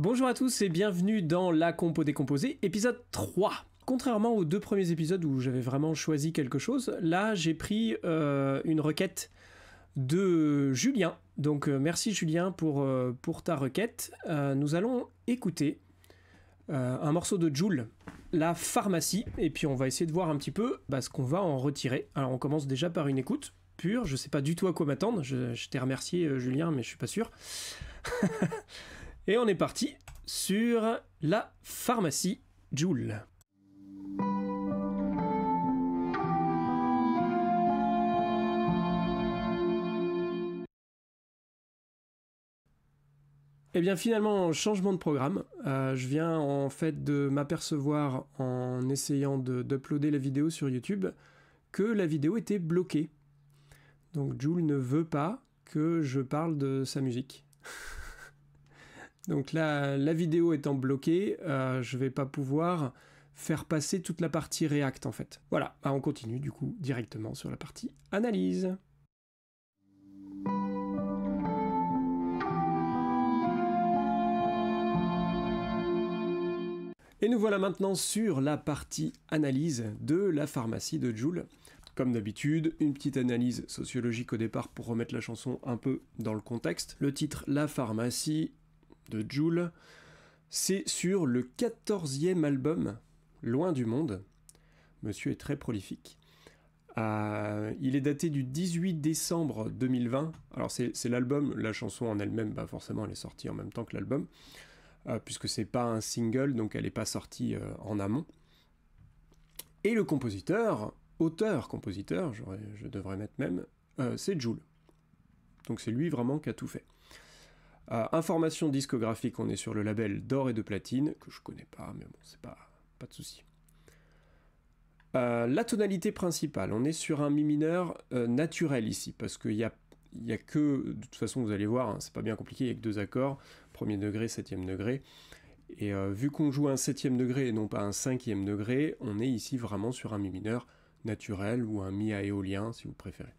Bonjour à tous et bienvenue dans La Compo Décomposée, épisode 3. Contrairement aux deux premiers épisodes où j'avais vraiment choisi quelque chose, là j'ai pris une requête de Julien. Donc merci Julien pour ta requête. Nous allons écouter un morceau de Jul, La Pharmacie, et puis on va essayer de voir un petit peu ce qu'on va en retirer. Alors on commence déjà par une écoute pure, je sais pas du tout à quoi m'attendre, je t'ai remercié Julien mais je suis pas sûr. Et on est parti sur La Pharmacie, Jul. Et bien finalement, changement de programme. Je viens en fait de m'apercevoir en essayant d'uploader la vidéo sur YouTube que la vidéo était bloquée. Donc Jul ne veut pas que je parle de sa musique. Donc là, la vidéo étant bloquée, je vais pas pouvoir faire passer toute la partie React en fait. Voilà, on continue du coup directement sur la partie analyse. Et nous voilà maintenant sur la partie analyse de La Pharmacie de Jul. Comme d'habitude, une petite analyse sociologique au départ pour remettre la chanson un peu dans le contexte. Le titre La Pharmacie de Jul, c'est sur le 14e album, Loin du Monde. Monsieur est très prolifique. Il est daté du 18 décembre 2020. Alors c'est l'album, la chanson en elle-même, forcément elle est sortie en même temps que l'album, puisque c'est pas un single, donc elle n'est pas sortie en amont. Et le compositeur, auteur-compositeur, je devrais mettre même, c'est Jul. Donc c'est lui vraiment qui a tout fait. Information discographique, on est sur le label d'or et de platine, que je connais pas, mais bon, c'est pas de souci. La tonalité principale, on est sur un mi mineur naturel ici, parce qu'il y a que, de toute façon vous allez voir, c'est pas bien compliqué, il y a que deux accords, premier degré, septième degré, et vu qu'on joue un septième degré et non pas un cinquième degré, on est ici vraiment sur un mi mineur naturel, ou un mi à éolien si vous préférez.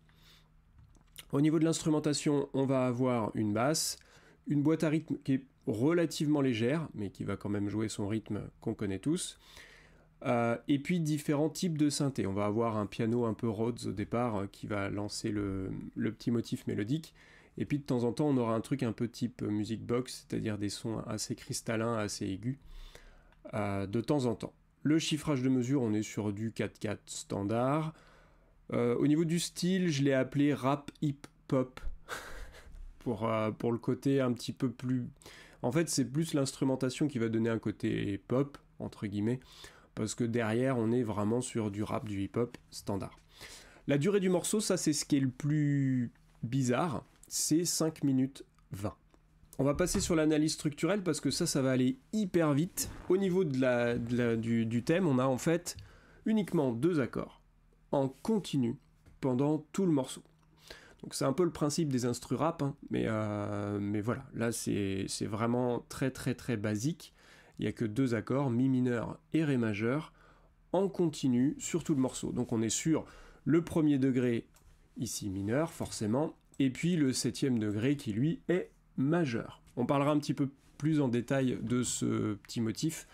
Au niveau de l'instrumentation, on va avoir une basse, une boîte à rythme qui est relativement légère, mais qui va quand même jouer son rythme qu'on connaît tous. Et puis différents types de synthés. On va avoir un piano un peu Rhodes au départ qui va lancer le petit motif mélodique. Et puis de temps en temps, on aura un truc un peu type music box, c'est-à-dire des sons assez cristallins, assez aigus, de temps en temps. Le chiffrage de mesure, on est sur du 4/4 standard. Au niveau du style, je l'ai appelé rap hip-hop. Pour le côté un petit peu plus... En fait, c'est plus l'instrumentation qui va donner un côté pop, entre guillemets, parce que derrière, on est vraiment sur du rap, du hip-hop standard. La durée du morceau, ça, c'est ce qui est le plus bizarre, c'est 5 minutes 20. On va passer sur l'analyse structurelle, parce que ça va aller hyper vite. Au niveau du thème, on a en fait uniquement 2 accords, en continu, pendant tout le morceau. Donc c'est un peu le principe des instru rap, mais voilà, là c'est vraiment très très très basique. Il n'y a que 2 accords, mi mineur et ré majeur, en continu sur tout le morceau. Donc on est sur le premier degré, ici mineur forcément, et puis le 7e degré qui lui est majeur. On parlera un petit peu plus en détail de ce petit motif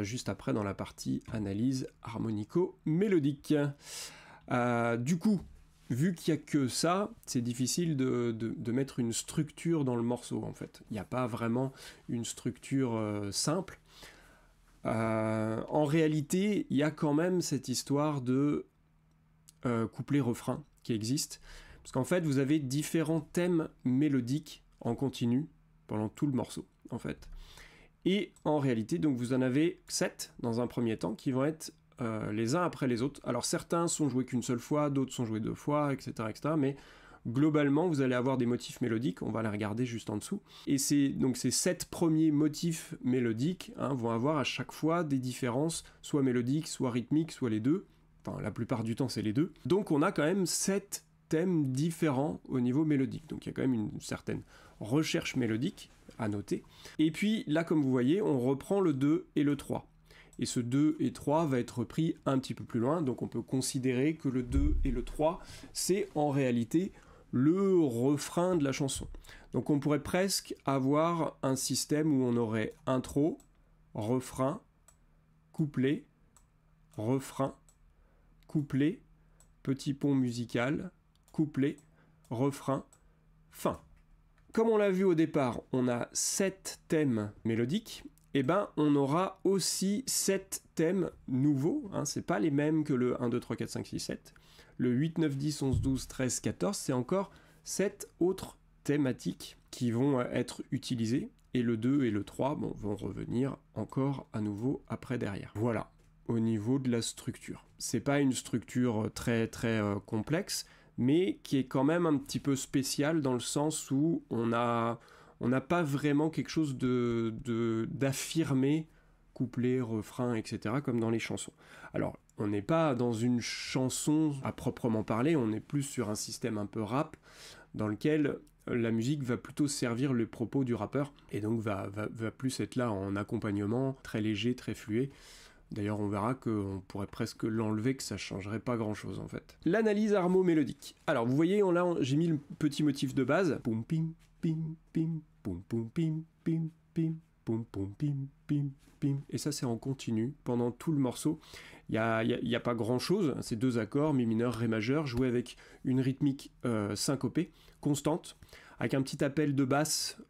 juste après dans la partie analyse harmonico-mélodique. Du coup, vu qu'il n'y a que ça, c'est difficile de mettre une structure dans le morceau, en fait. Il n'y a pas vraiment une structure simple. En réalité, il y a quand même cette histoire de couplet-refrain qui existe. Parce qu'en fait, vous avez différents thèmes mélodiques en continu pendant tout le morceau, en fait. Et en réalité, donc vous en avez 7 dans un premier temps qui vont être les uns après les autres. Alors certains sont joués qu'une seule fois, d'autres sont joués 2 fois, etc., etc. Mais globalement, vous allez avoir des motifs mélodiques, on va les regarder juste en dessous. Et donc ces 7 premiers motifs mélodiques vont avoir à chaque fois des différences, soit mélodiques, soit rythmiques, soit les deux. Enfin, la plupart du temps, c'est les deux. Donc on a quand même 7 thèmes différents au niveau mélodique. Donc il y a quand même une certaine recherche mélodique à noter. Et puis là, comme vous voyez, on reprend le 2 et le 3. Et ce 2 et 3 va être pris un petit peu plus loin, donc on peut considérer que le 2 et le 3, c'est en réalité le refrain de la chanson. Donc on pourrait presque avoir un système où on aurait intro, refrain, couplet, refrain, couplet, petit pont musical, couplet, refrain, fin. Comme on l'a vu au départ, on a 7 thèmes mélodiques, et ben on aura aussi 7 thèmes nouveaux, hein, c'est pas les mêmes que le 1, 2, 3, 4, 5, 6, 7. Le 8, 9, 10, 11, 12, 13, 14, c'est encore 7 autres thématiques qui vont être utilisées, et le 2 et le 3 vont revenir encore à nouveau après derrière. Voilà, au niveau de la structure. C'est pas une structure très très complexe, mais qui est quand même un petit peu spéciale dans le sens où on n'a pas vraiment quelque chose d'affirmé, couplet, refrain, etc., comme dans les chansons. Alors, on n'est pas dans une chanson à proprement parler, on est plus sur un système un peu rap, dans lequel la musique va plutôt servir le propos du rappeur, et donc va plus être là en accompagnement, très léger, très fluet. D'ailleurs, on verra qu'on pourrait presque l'enlever, que ça changerait pas grand-chose en fait. L'analyse armo-mélodique. Alors, vous voyez, là, j'ai mis le petit motif de base. Poum, pim, pim, pim, poum, poum, pim, pim, pim, poum, poum, pim, pim, pim. Et ça, c'est en continu pendant tout le morceau. Il y a pas grand-chose. C'est 2 accords, mi mineur, ré majeur, joués avec une rythmique syncopée, constante, avec un petit appel de basse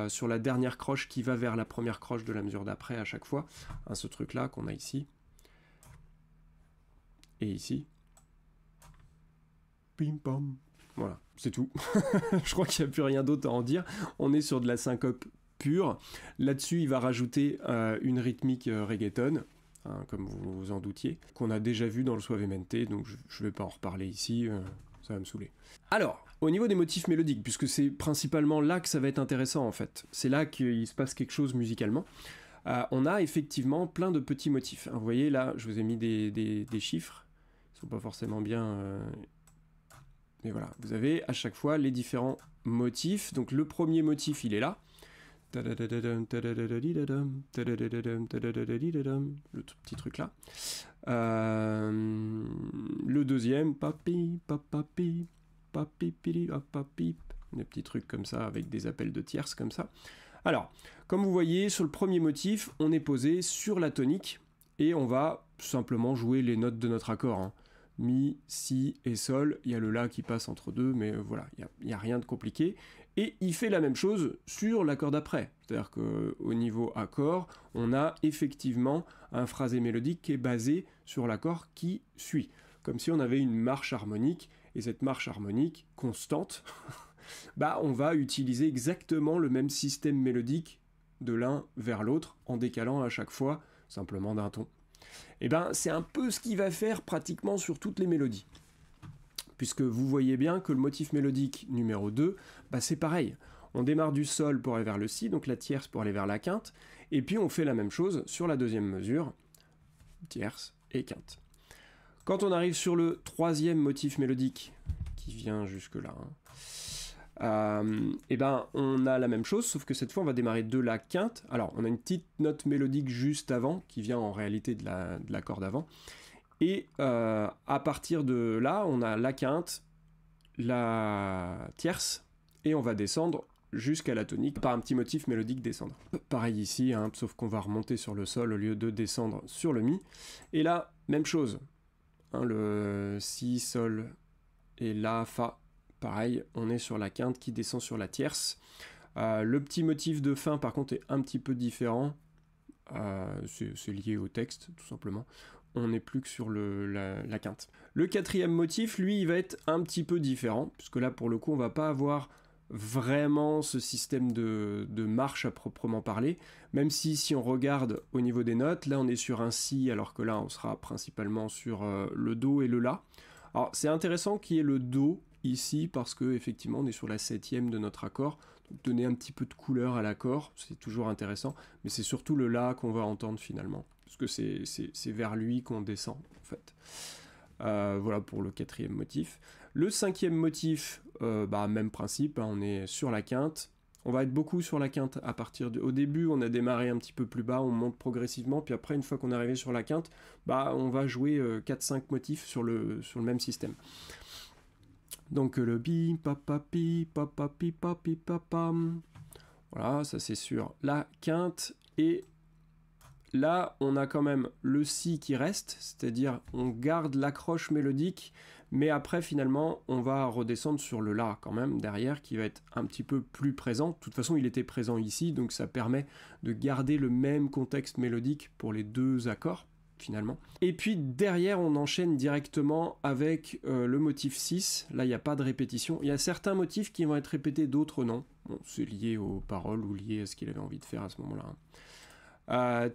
sur la dernière croche qui va vers la première croche de la mesure d'après à chaque fois. Hein, ce truc-là qu'on a ici. Et ici. Pim pam. Voilà, c'est tout. Je crois qu'il n'y a plus rien d'autre à en dire. On est sur de la syncope pure. Là-dessus, il va rajouter une rythmique reggaeton, hein, comme vous vous en doutiez, qu'on a déjà vu dans le Suavemente, donc je ne vais pas en reparler ici, ça va me saouler. Alors, au niveau des motifs mélodiques, puisque c'est principalement là que ça va être intéressant en fait, c'est là qu'il se passe quelque chose musicalement, on a effectivement plein de petits motifs. Vous voyez là, je vous ai mis des chiffres, ils ne sont pas forcément bien... Mais voilà, vous avez à chaque fois les différents motifs. Donc le premier motif, il est là. Le petit truc là. Le deuxième, papi, papapi, papi, pili, papi, des petits trucs comme ça avec des appels de tierces comme ça. Alors, comme vous voyez, sur le premier motif, on est posé sur la tonique et on va simplement jouer les notes de notre accord. Hein. Mi, si et sol, il y a le la qui passe entre deux, mais voilà, il n'y a rien de compliqué. Et il fait la même chose sur l'accord d'après. C'est-à-dire qu'au niveau accord, on a effectivement un phrasé mélodique qui est basé sur l'accord qui suit. Comme si on avait une marche harmonique, et cette marche harmonique constante, on va utiliser exactement le même système mélodique de l'un vers l'autre, en décalant à chaque fois simplement d'un ton. Et c'est un peu ce qu'il va faire pratiquement sur toutes les mélodies. Puisque vous voyez bien que le motif mélodique numéro 2, c'est pareil. On démarre du sol pour aller vers le si, donc la tierce pour aller vers la quinte, et puis on fait la même chose sur la deuxième mesure, tierce et quinte. Quand on arrive sur le troisième motif mélodique, qui vient jusque là, on a la même chose, sauf que cette fois on va démarrer de la quinte. Alors on a une petite note mélodique juste avant, qui vient en réalité de la corde avant, et à partir de là on a la quinte, la tierce, et on va descendre jusqu'à la tonique par un petit motif mélodique descendre. Pareil ici, hein, sauf qu'on va remonter sur le sol au lieu de descendre sur le mi, et là même chose, hein, le si, sol et la, fa. Pareil, on est sur la quinte qui descend sur la tierce. Le petit motif de fin, par contre, est un petit peu différent. C'est lié au texte, tout simplement. On n'est plus que sur la quinte. Le quatrième motif, lui, il va être un petit peu différent, puisque là, pour le coup, on va pas avoir vraiment ce système de marche à proprement parler, même si on regarde au niveau des notes, là, on est sur un si, alors que là, on sera principalement sur le do et le la. Alors, c'est intéressant qu'il y ait le do ici, parce que effectivement on est sur la 7e de notre accord, donc donner un petit peu de couleur à l'accord, c'est toujours intéressant, mais c'est surtout le la qu'on va entendre finalement, parce que c'est vers lui qu'on descend en fait. Voilà pour le quatrième motif. Le cinquième motif, même principe, hein, on est sur la quinte. On va être beaucoup sur la quinte à partir au début, on a démarré un petit peu plus bas, on monte progressivement, puis après, une fois qu'on est arrivé sur la quinte, on va jouer 4-5 motifs sur le même système. Donc le bi, papa, pi, papa, pi, papi, papam. Voilà, ça c'est sur la quinte. Et là, on a quand même le si qui reste, c'est-à-dire on garde l'accroche mélodique, mais après finalement on va redescendre sur le la quand même derrière, qui va être un petit peu plus présent. De toute façon il était présent ici, donc ça permet de garder le même contexte mélodique pour les deux accords finalement. Et puis derrière on enchaîne directement avec le motif 6, là il n'y a pas de répétition. Il y a certains motifs qui vont être répétés, d'autres non. Bon, c'est lié aux paroles ou lié à ce qu'il avait envie de faire à ce moment-là. Ça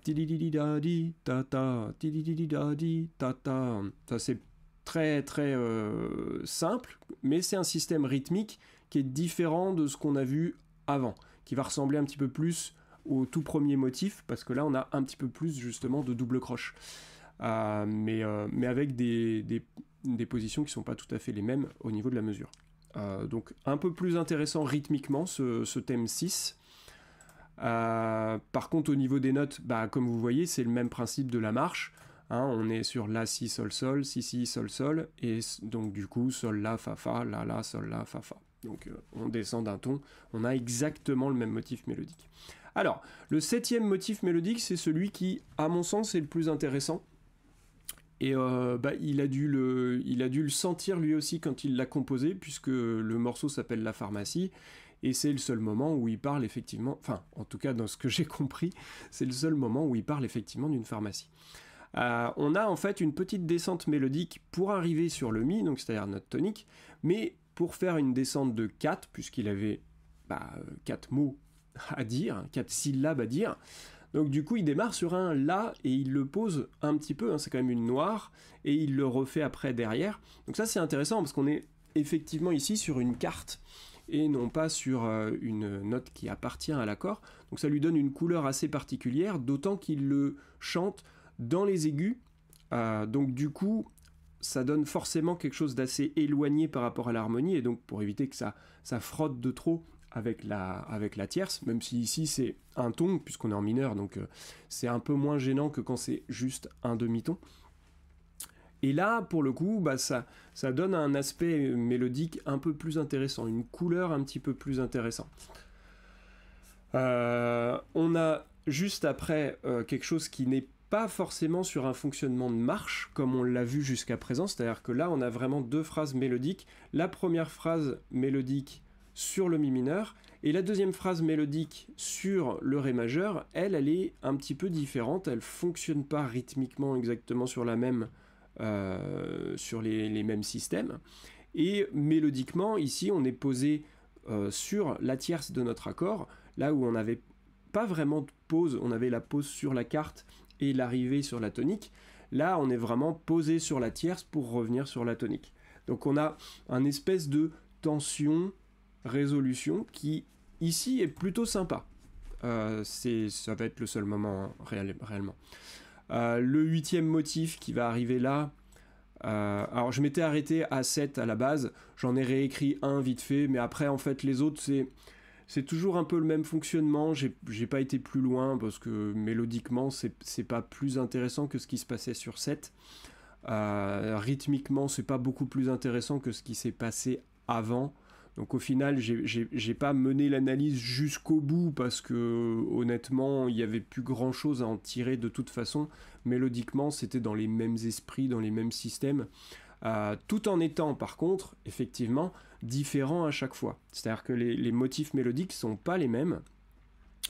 c'est très très simple, mais c'est un système rythmique qui est différent de ce qu'on a vu avant, qui va ressembler un petit peu plus au tout premier motif, parce que là on a un petit peu plus justement de double croche, mais avec des positions qui sont pas tout à fait les mêmes au niveau de la mesure. Donc un peu plus intéressant rythmiquement ce thème 6. Par contre au niveau des notes, comme vous voyez c'est le même principe de la marche, hein, on est sur la, si, sol, sol, si, sol, sol, et donc du coup sol, la, fa, la, sol, la, fa. Donc on descend d'un ton, on a exactement le même motif mélodique. Alors le 7e motif mélodique, c'est celui qui à mon sens est le plus intéressant, et il a dû le sentir lui aussi quand il l'a composé, puisque le morceau s'appelle La Pharmacie. Et c'est le seul moment où il parle effectivement, enfin en tout cas dans ce que j'ai compris, c'est le seul moment où il parle effectivement d'une pharmacie. On a en fait une petite descente mélodique pour arriver sur le mi, donc c'est-à-dire note tonique, mais pour faire une descente de 4, puisqu'il avait 4 mots à dire, 4 syllabes à dire, donc du coup il démarre sur un la et il le pose un petit peu, hein, c'est quand même une noire, et il le refait après derrière. Donc ça c'est intéressant parce qu'on est effectivement ici sur une carte, et non pas sur une note qui appartient à l'accord. Donc ça lui donne une couleur assez particulière, d'autant qu'il le chante dans les aigus. Donc du coup, ça donne forcément quelque chose d'assez éloigné par rapport à l'harmonie, et donc pour éviter que ça frotte de trop avec la tierce, même si ici c'est un ton, puisqu'on est en mineur, donc c'est un peu moins gênant que quand c'est juste un demi-ton. Et là, pour le coup, ça donne un aspect mélodique un peu plus intéressant, une couleur un petit peu plus intéressante. On a juste après quelque chose qui n'est pas forcément sur un fonctionnement de marche, comme on l'a vu jusqu'à présent, c'est-à-dire que là, on a vraiment deux phrases mélodiques. La première phrase mélodique sur le mi mineur, et la deuxième phrase mélodique sur le ré majeur, elle est un petit peu différente, elle ne fonctionne pas rythmiquement exactement sur la même... sur les mêmes systèmes, et mélodiquement ici on est posé sur la tierce de notre accord, là où on n'avait pas vraiment de pause, on avait la pause sur la carte et l'arrivée sur la tonique. Là on est vraiment posé sur la tierce pour revenir sur la tonique, donc on a un espèce de tension résolution qui ici est plutôt sympa. Ça va être le seul moment, hein, réellement. Le 8e motif qui va arriver là, alors je m'étais arrêté à 7 à la base, j'en ai réécrit un vite fait, mais après en fait les autres c'est toujours un peu le même fonctionnement, j'ai pas été plus loin parce que mélodiquement c'est pas plus intéressant que ce qui se passait sur 7, rythmiquement c'est pas beaucoup plus intéressant que ce qui s'est passé avant. Donc au final, j'ai pas mené l'analyse jusqu'au bout parce que honnêtement, il n'y avait plus grand chose à en tirer de toute façon. Mélodiquement, c'était dans les mêmes esprits, dans les mêmes systèmes, tout en étant par contre, effectivement, différents à chaque fois. C'est-à-dire que les motifs mélodiques sont pas les mêmes.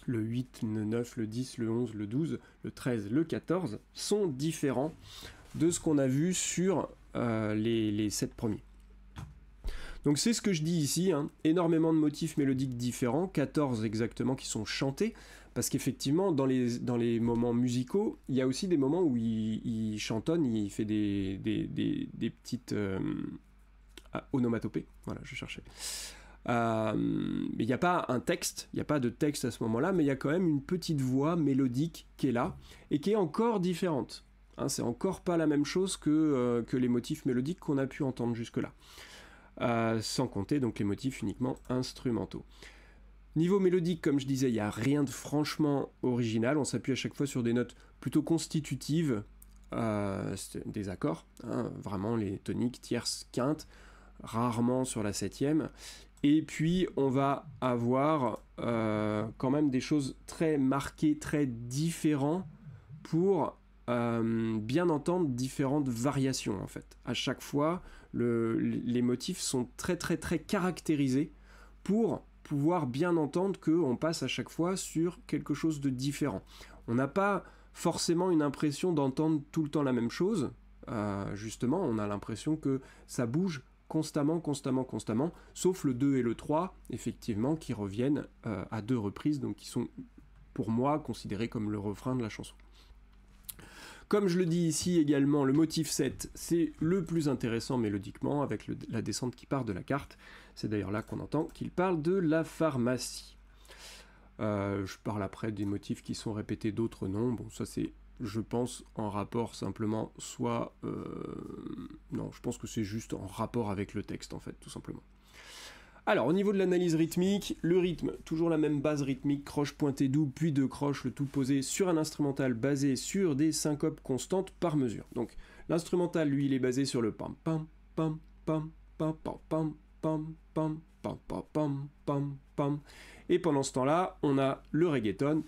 Le 8, le 9, le 10, le 11, le 12, le 13, le 14 sont différents de ce qu'on a vu sur les 7 premiers. Donc c'est ce que je dis ici, hein, énormément de motifs mélodiques différents, 14 exactement qui sont chantés, parce qu'effectivement dans les moments musicaux, il y a aussi des moments où il chantonne, il fait des petites onomatopées, voilà je cherchais. Mais il n'y a pas un texte, il n'y a pas de texte à ce moment-là, mais il y a quand même une petite voix mélodique qui est là, et qui est encore différente. Hein, c'est encore pas la même chose que les motifs mélodiques qu'on a pu entendre jusque-là. Sans compter donc les motifs uniquement instrumentaux. Niveau mélodique, comme je disais, il n'y a rien de franchement original, on s'appuie à chaque fois sur des notes plutôt constitutives des accords, hein, vraiment les toniques, tierces, quintes, rarement sur la 7e. Et puis on va avoir quand même des choses très marquées, très différentes pour bien entendre différentes variations en fait. À chaque fois, les motifs sont très très très caractérisés pour pouvoir bien entendre qu'on passe à chaque fois sur quelque chose de différent. On n'a pas forcément une impression d'entendre tout le temps la même chose. Justement, on a l'impression que ça bouge constamment, sauf le 2 et le 3, effectivement, qui reviennent à 2 reprises, donc qui sont, pour moi, considérés comme le refrain de la chanson. Comme je le dis ici également, le motif 7, c'est le plus intéressant mélodiquement, avec la descente qui part de la carte. C'est d'ailleurs là qu'on entend qu'il parle de la pharmacie. Je parle après des motifs qui sont répétés d'autres noms. Bon, ça c'est, je pense, en rapport simplement, soit... non, je pense que c'est juste en rapport avec le texte, en fait, tout simplement. Alors, au niveau de l'analyse rythmique, le rythme, toujours la même base rythmique, croche pointé doux, puis deux croches, le tout posé sur un instrumental basé sur des syncopes constantes par mesure. Donc, l'instrumental, lui, il est basé sur le pam pam pam pam pam pam pam pam pam pam pam pam pam pam. Et pendant ce temps-là, on a le reggaeton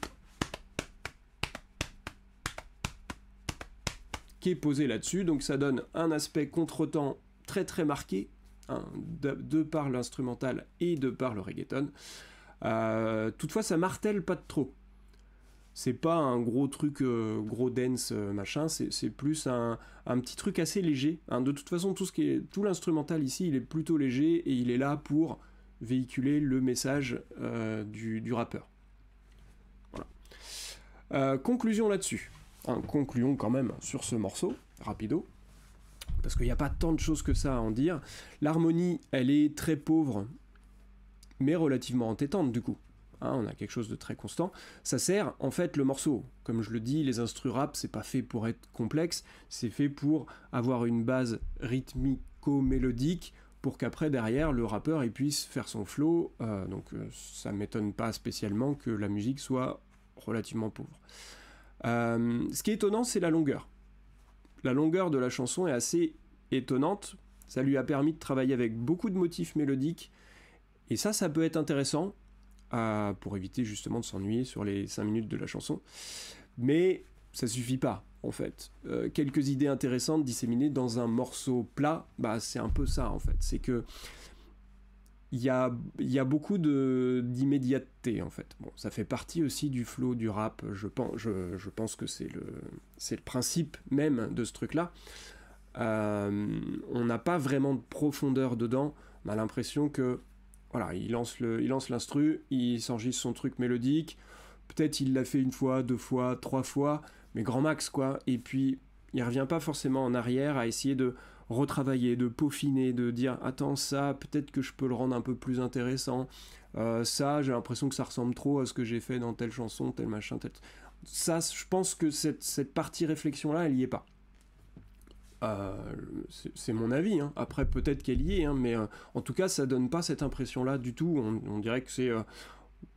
qui est posé là-dessus, donc ça donne un aspect contretemps très très marqué, hein, de par l'instrumental et de par le reggaeton. Toutefois, ça martèle pas de trop. C'est pas un gros truc, gros dance machin, c'est plus un petit truc assez léger. Hein. De toute façon, tout l'instrumental ici, il est plutôt léger et il est là pour véhiculer le message du rappeur. Voilà. Conclusion là-dessus. Concluons quand même sur ce morceau, rapido, parce qu'il n'y a pas tant de choses que ça à en dire. L'harmonie, elle est très pauvre, mais relativement entêtante du coup. Hein, on a quelque chose de très constant. Ça sert, en fait, le morceau. Comme je le dis, les instru rap, c'est pas fait pour être complexe, c'est fait pour avoir une base rythmico-mélodique, pour qu'après, derrière, le rappeur il puisse faire son flow. Donc ça m'étonne pas spécialement que la musique soit relativement pauvre. Ce qui est étonnant, c'est la longueur. La longueur de la chanson est assez étonnante. Ça lui a permis de travailler avec beaucoup de motifs mélodiques. Et ça peut être intéressant pour éviter justement de s'ennuyer sur les 5 minutes de la chanson. Mais ça suffit pas, en fait. Quelques idées intéressantes disséminées dans un morceau plat, c'est un peu ça, en fait. C'est que il y a beaucoup d'immédiateté en fait. Bon, ça fait partie aussi du flow du rap, je pense que c'est le principe même de ce truc-là. On n'a pas vraiment de profondeur dedans, on a l'impression que voilà, il lance l'instru, il s'enregistre son truc mélodique, peut-être il l'a fait une fois, 2 fois, 3 fois, mais grand max quoi, et puis il revient pas forcément en arrière à essayer de retravailler, de peaufiner, de dire attends ça, peut-être que je peux le rendre un peu plus intéressant, ça j'ai l'impression que ça ressemble trop à ce que j'ai fait dans telle chanson, tel machin, tel... Ça je pense que cette partie réflexion là elle y est pas. C'est mon avis, hein. Après peut-être qu'elle y est, hein, mais en tout cas ça donne pas cette impression là du tout, on dirait que c'est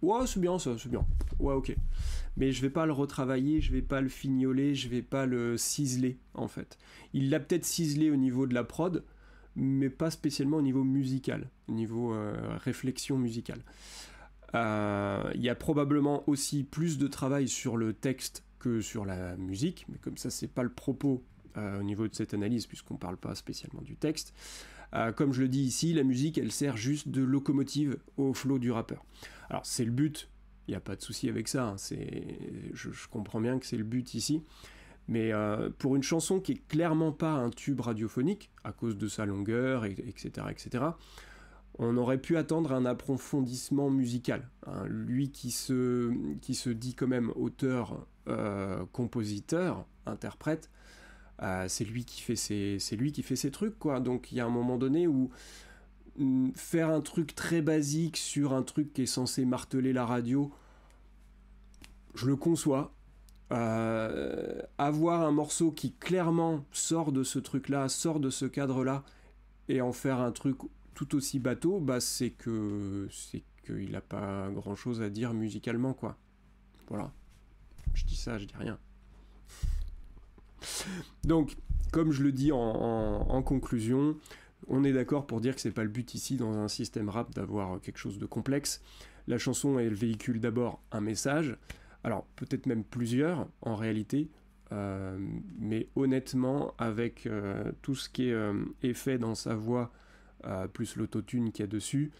ouais c'est bien ça, c'est bien, ouais ok, mais je vais pas le retravailler, je vais pas le fignoler, je vais pas le ciseler en fait. Il l'a peut-être ciselé au niveau de la prod, mais pas spécialement au niveau musical, au niveau réflexion musicale. Il y a probablement aussi plus de travail sur le texte que sur la musique, mais comme ça c'est pas le propos au niveau de cette analyse, puisqu'on parle pas spécialement du texte. Comme je le dis ici, la musique, elle sert juste de locomotive au flow du rappeur. Alors, c'est le but, il n'y a pas de souci avec ça, hein, je comprends bien que c'est le but ici, mais pour une chanson qui est clairement pas un tube radiophonique, à cause de sa longueur, etc., on aurait pu attendre un approfondissement musical. Hein. Lui qui se dit quand même auteur, compositeur, interprète, c'est lui qui fait ses trucs quoi. Donc il y a un moment donné où faire un truc très basique sur un truc qui est censé marteler la radio, je le conçois. Avoir un morceau qui clairement sort de ce truc là, sort de ce cadre là, et en faire un truc tout aussi bateau, c'est qu'il a pas grand chose à dire musicalement quoi. Voilà, je dis ça, je dis rien. Donc, comme je le dis en conclusion, On est d'accord pour dire que c'est pas le but ici dans un système rap d'avoir quelque chose de complexe. La chanson, elle véhicule d'abord un message, alors peut-être même plusieurs en réalité, mais honnêtement, avec tout ce qui est fait dans sa voix, plus l'autotune qu'il y a dessus,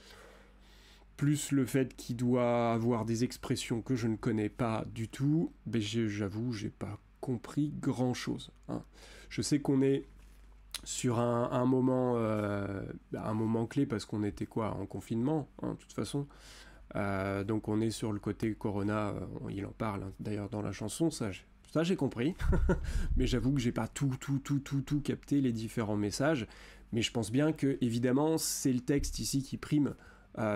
plus le fait qu'il doit avoir des expressions que je ne connais pas du tout, ben j'avoue, j'ai pas compris grand-chose. Hein. Je sais qu'on est sur un moment clé parce qu'on était en confinement, hein, de toute façon. Donc on est sur le côté Corona, il en parle hein, d'ailleurs dans la chanson, ça j'ai compris, mais j'avoue que j'ai pas tout capté les différents messages, mais je pense bien que évidemment c'est le texte ici qui prime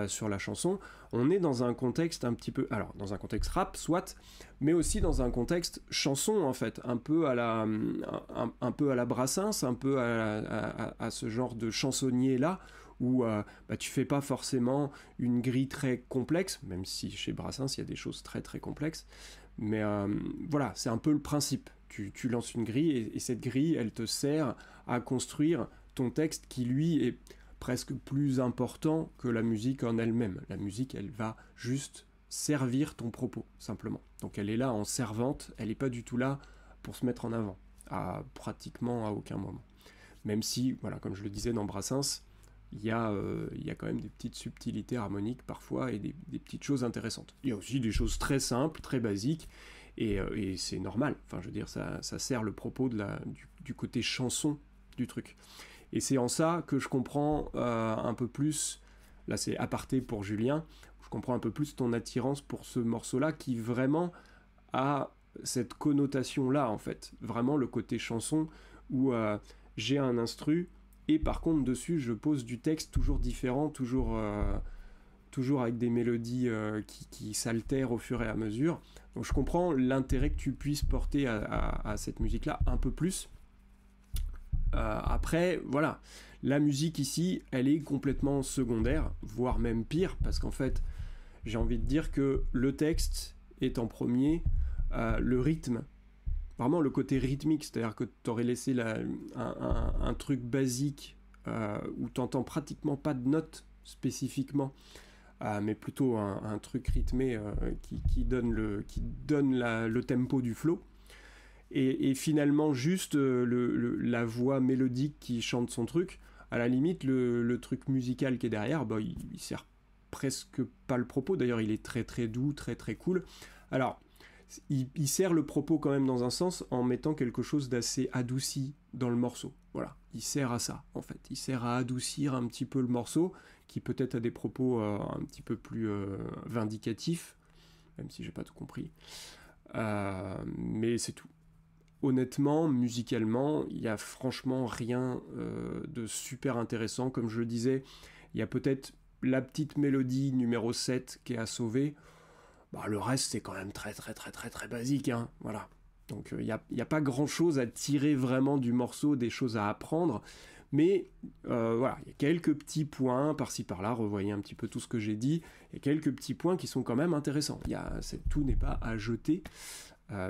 sur la chanson. On est dans un contexte un petit peu, alors dans un contexte rap soit, mais aussi dans un contexte chanson en fait, un peu à la Brassens, un peu à ce genre de chansonnier là, où tu fais pas forcément une grille très complexe, même si chez Brassens il y a des choses très très complexes, mais voilà, c'est un peu le principe. Tu lances une grille et cette grille, elle te sert à construire ton texte qui lui est presque plus important que la musique en elle-même. La musique, elle va juste servir ton propos, simplement. Donc elle est là en servante, elle n'est pas du tout là pour se mettre en avant, pratiquement à aucun moment. Même si, voilà, comme je le disais dans Brassens, il y a quand même des petites subtilités harmoniques parfois et des petites choses intéressantes. Il y a aussi des choses très simples, très basiques, et c'est normal. Enfin, je veux dire, ça sert le propos du côté chanson du truc. Et c'est en ça que je comprends un peu plus, là c'est aparté pour Julien, je comprends un peu plus ton attirance pour ce morceau-là qui vraiment a cette connotation-là en fait. Vraiment le côté chanson où j'ai un instru et par contre dessus je pose du texte toujours différent, toujours avec des mélodies qui s'altèrent au fur et à mesure. Donc je comprends l'intérêt que tu puisses porter à cette musique-là un peu plus. Après, voilà, la musique ici, elle est complètement secondaire, voire même pire, parce qu'en fait, j'ai envie de dire que le texte est en premier, le rythme, vraiment le côté rythmique, c'est-à-dire que tu aurais laissé un truc basique où tu n'entends pratiquement pas de notes spécifiquement, mais plutôt un truc rythmé qui donne le tempo du flow. Et finalement juste la voix mélodique qui chante son truc, à la limite le truc musical qui est derrière, il sert presque pas le propos, d'ailleurs il est très très doux, très très cool. Alors il sert le propos quand même dans un sens en mettant quelque chose d'assez adouci dans le morceau, voilà, il sert à ça en fait, il sert à adoucir un petit peu le morceau qui peut-être a des propos un petit peu plus vindicatifs, même si j'ai pas tout compris, mais c'est tout. Honnêtement, musicalement, il n'y a franchement rien de super intéressant. Comme je le disais, il y a peut-être la petite mélodie numéro 7 qui est à sauver. Le reste, c'est quand même très très très très très basique. Hein, voilà. Donc il n'y a pas grand-chose à tirer vraiment du morceau, des choses à apprendre. Mais voilà, il y a quelques petits points par-ci par-là. Revoyez un petit peu tout ce que j'ai dit. Il y a quelques petits points qui sont quand même intéressants. Tout n'est pas à jeter.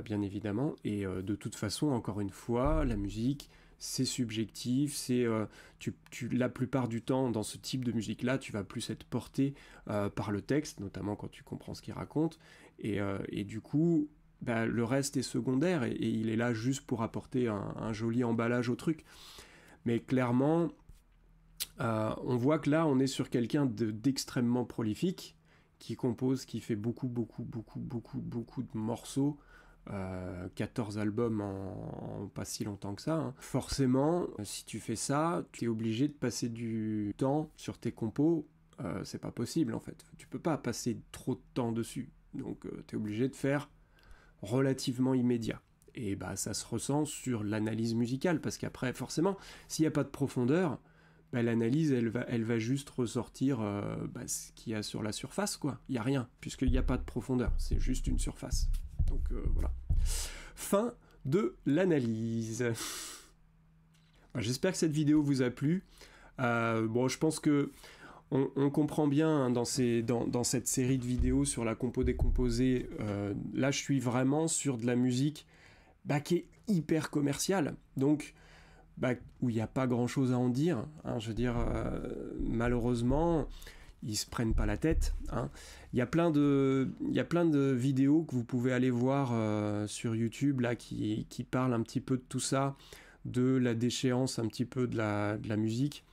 Bien évidemment, et de toute façon, encore une fois, la musique, c'est subjectif, la plupart du temps, dans ce type de musique-là, tu vas plus être porté par le texte, notamment quand tu comprends ce qu'il raconte, et du coup, le reste est secondaire, et il est là juste pour apporter un joli emballage au truc. Mais clairement, on voit que là, on est sur quelqu'un d'extrêmement prolifique, qui compose, qui fait beaucoup de morceaux, 14 albums en pas si longtemps que ça. Hein. Forcément, si tu fais ça, tu es obligé de passer du temps sur tes compos. C'est pas possible en fait. Tu peux pas passer trop de temps dessus. Donc tu es obligé de faire relativement immédiat. Et ça se ressent sur l'analyse musicale, parce qu'après, forcément, s'il n'y a pas de profondeur, l'analyse, elle va juste ressortir ce qu'il y a sur la surface, quoi. Il n'y a rien, puisqu'il n'y a pas de profondeur. C'est juste une surface. Donc voilà. Fin de l'analyse. J'espère que cette vidéo vous a plu. Je pense que on comprend bien hein, dans cette série de vidéos sur la compo décomposée. Là, je suis vraiment sur de la musique qui est hyper commerciale. Donc, où il n'y a pas grand chose à en dire, hein. Je veux dire, malheureusement, ils se prennent pas la tête, hein. Il y a plein de vidéos que vous pouvez aller voir sur YouTube là, qui parlent un petit peu de tout ça, de la déchéance un petit peu de la musique.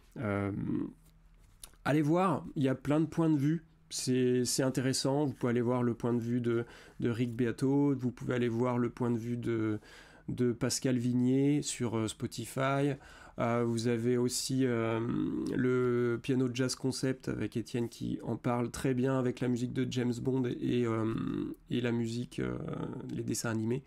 Allez voir, il y a plein de points de vue. C'est intéressant, vous pouvez aller voir le point de vue de Rick Beato, vous pouvez aller voir le point de vue de Pascal Vignier sur Spotify. Vous avez aussi le piano jazz concept avec Étienne qui en parle très bien avec la musique de James Bond et la musique, les dessins animés.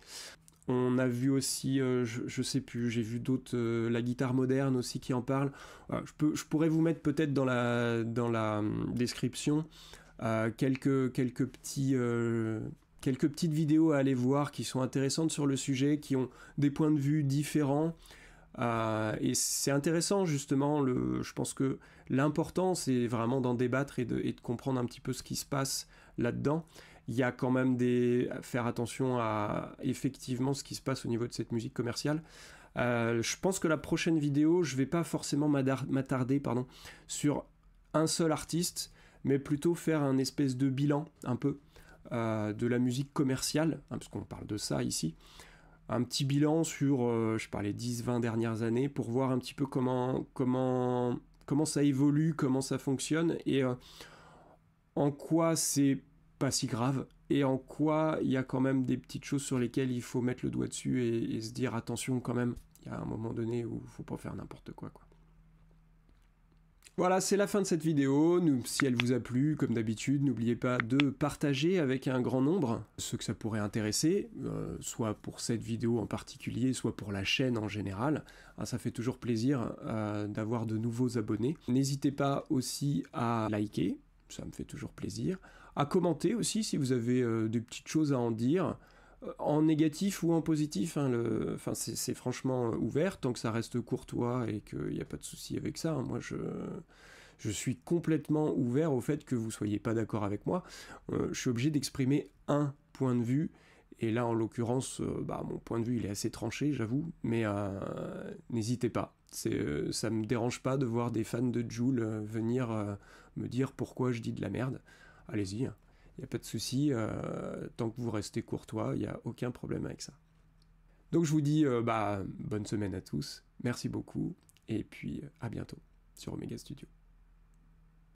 On a vu aussi, je sais plus, j'ai vu d'autres, la guitare moderne aussi qui en parle. Je pourrais vous mettre peut-être dans la description quelques petites vidéos à aller voir qui sont intéressantes sur le sujet, qui ont des points de vue différents. Et c'est intéressant justement, je pense que l'important c'est vraiment d'en débattre et de comprendre un petit peu ce qui se passe là-dedans. Il y a quand même faire attention à effectivement ce qui se passe au niveau de cette musique commerciale. Je pense que la prochaine vidéo, je vais pas forcément m'attarder sur un seul artiste, mais plutôt faire un espèce de bilan un peu de la musique commerciale, hein, parce qu'on parle de ça ici. Un petit bilan sur, je sais pas, les 10-20 dernières années pour voir un petit peu comment ça évolue, comment ça fonctionne et en quoi c'est pas si grave et en quoi il y a quand même des petites choses sur lesquelles il faut mettre le doigt dessus et se dire attention quand même, il y a un moment donné où il faut pas faire n'importe quoi. Voilà, c'est la fin de cette vidéo. Si elle vous a plu, comme d'habitude, n'oubliez pas de partager avec un grand nombre ceux que ça pourrait intéresser, soit pour cette vidéo en particulier, soit pour la chaîne en général. Ça fait toujours plaisir d'avoir de nouveaux abonnés. N'hésitez pas aussi à liker, ça me fait toujours plaisir. À commenter aussi si vous avez des petites choses à en dire. En négatif ou en positif, hein, c'est franchement ouvert, tant que ça reste courtois et qu'il n'y a pas de souci avec ça. Hein. Moi, je suis complètement ouvert au fait que vous ne soyez pas d'accord avec moi. Je suis obligé d'exprimer un point de vue, et là, en l'occurrence, mon point de vue, il est assez tranché, j'avoue, mais n'hésitez pas. Ça ne me dérange pas de voir des fans de Jul venir me dire pourquoi je dis de la merde. Allez-y, hein. Il n'y a pas de souci, tant que vous restez courtois, il n'y a aucun problème avec ça. Donc je vous dis bonne semaine à tous, merci beaucoup, et puis à bientôt sur Omega Studio.